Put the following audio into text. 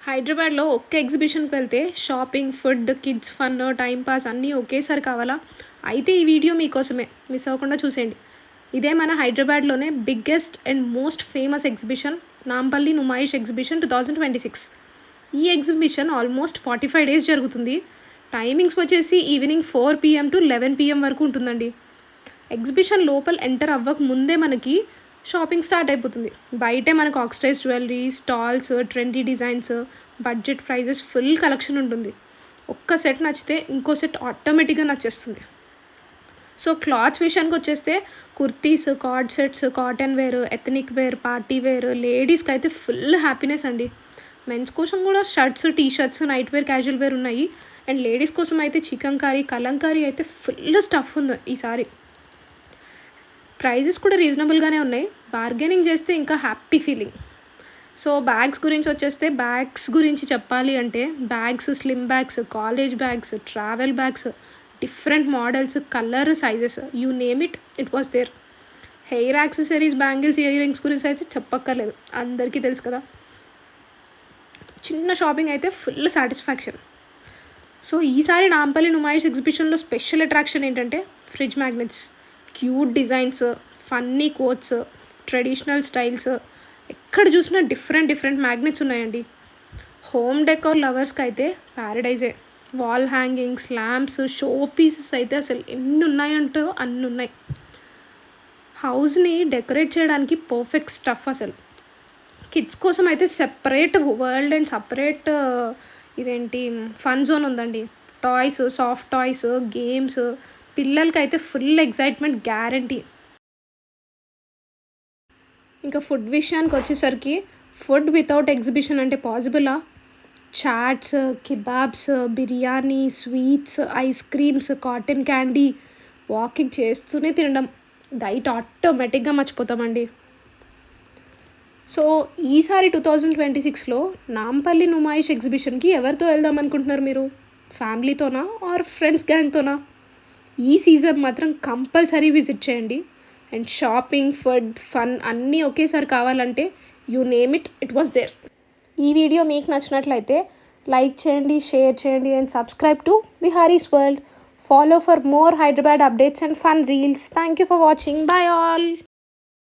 హైదరాబాద్‌లో ఒక్క ఎగ్జిబిషన్‌కి వెళ్తే shopping, food, kids fun, time pass అన్నీ ఒకేసారి కావాలా? అయితే ఈ వీడియో మీకోసమే. మిస్ అవ్వకుండా చూసేయండి. ఇదే మన హైదరాబాద్‌లోనే biggest and most famous exhibition Nampally Numaish exhibition 2026. ఈ ఎగ్జిబిషన్ ఆల్మోస్ట్ 45 డేస్ జరుగుతుంది. టైమింగ్స్ వచ్చేసి ఈవినింగ్ 4 PM టు 11 PM వరకు ఉంటుందండి. ఎగ్జిబిషన్ లోపల ఎంటర్ అవ్వక ముందే మనకి షాపింగ్ స్టార్ట్ అయిపోతుంది. బయటే మనకు oxidised jewellery, stalls, trendy designs, budget prices full collection ఉంటుంది. ఒక్క సెట్ నచ్చితే ఇంకో సెట్ ఆటోమేటిక్గా నచ్చేస్తుంది. సో క్లాత్స్ విషయానికి వచ్చేస్తే kurtis, co-ord sets, cotton wear, ethnic wear, party wear, లేడీస్కి అయితే ఫుల్ హ్యాపీనెస్ అండి. మెన్స్ కోసం కూడా shirts, T shirts, night wear, casual wear ఉన్నాయి. అండ్ లేడీస్ కోసం అయితే చికంకారీ, కలంకారీ అయితే ఫుల్ స్టఫ్ ఉంది ఈసారి. ప్రైజెస్ కూడా రీజనబుల్గానే ఉన్నాయి. బార్గెనింగ్ చేస్తే ఇంకా హ్యాపీ ఫీలింగ్. సో బ్యాగ్స్ గురించి వచ్చేస్తే బ్యాగ్స్ గురించి చెప్పాలి అంటే bags, slim bags, college bags, travel bags, different models, colour, sizes, you name it, it was there. Hair accessories, bangles, earrings గురించి అయితే చెప్పక్కర్లేదు, అందరికీ తెలుసు కదా. చిన్న షాపింగ్ అయితే ఫుల్ సాటిస్ఫాక్షన్. సో ఈసారి నాంపల్లి నుమాయిష్ ఎగ్జిబిషన్లో స్పెషల్ అట్రాక్షన్ ఏంటంటే fridge magnets, cute designs, funny quotes, traditional styles, ఎక్కడ చూసినా డిఫరెంట్ మ్యాగ్నెట్స్ ఉన్నాయండి. హోమ్ డెకోర్ లవర్స్కి అయితే ప్యారడైజే. Wall hangings, lamps, show pieces అయితే అసలు ఎన్ని ఉన్నాయంటో అన్ని ఉన్నాయి. హౌస్ని డెకరేట్ చేయడానికి పర్ఫెక్ట్ స్టఫ్ అసలు. కిడ్స్ కోసం అయితే సెపరేట్ వరల్డ్ అండ్ సపరేట్ ఇదేంటి ఫన్ జోన్ ఉందండి. టాయ్స్, సాఫ్ట్ టాయ్స్, గేమ్స్, పిల్లలకి అయితే ఫుల్ ఎగ్జైట్మెంట్ గ్యారంటీ. ఇంకా ఫుడ్ విషయానికి వచ్చేసరికి ఫుడ్ వితౌట్ ఎగ్జిబిషన్ అంటే పాసిబులా? Chaats, kebabs, biryani, sweets, ice creams, cotton candy, walking చేస్తూనే తినడం, డైట్ ఆటోమేటిక్గా మర్చిపోతామండి. సో ఈసారి 2026లో నాంపల్లి నుమాయిష్ ఎగ్జిబిషన్కి ఎవరితో వెళ్దాం అనుకుంటున్నారు మీరు? ఫ్యామిలీతోనా ఆర్ ఫ్రెండ్స్ గ్యాంగ్తోనా? ఈ సీజన్ మాత్రం కంపల్సరీ విజిట్ చేయండి. అండ్ షాపింగ్, ఫుడ్, ఫన్ అన్నీ ఒకేసారి కావాలంటే you name it, it was there. ఈ వీడియో మీకు నచ్చినట్లయితే లైక్ చేయండి, షేర్ చేయండి and subscribe to Biharis world. Follow for more Hyderabad updates and fun reels. Thank you for watching. Bye all.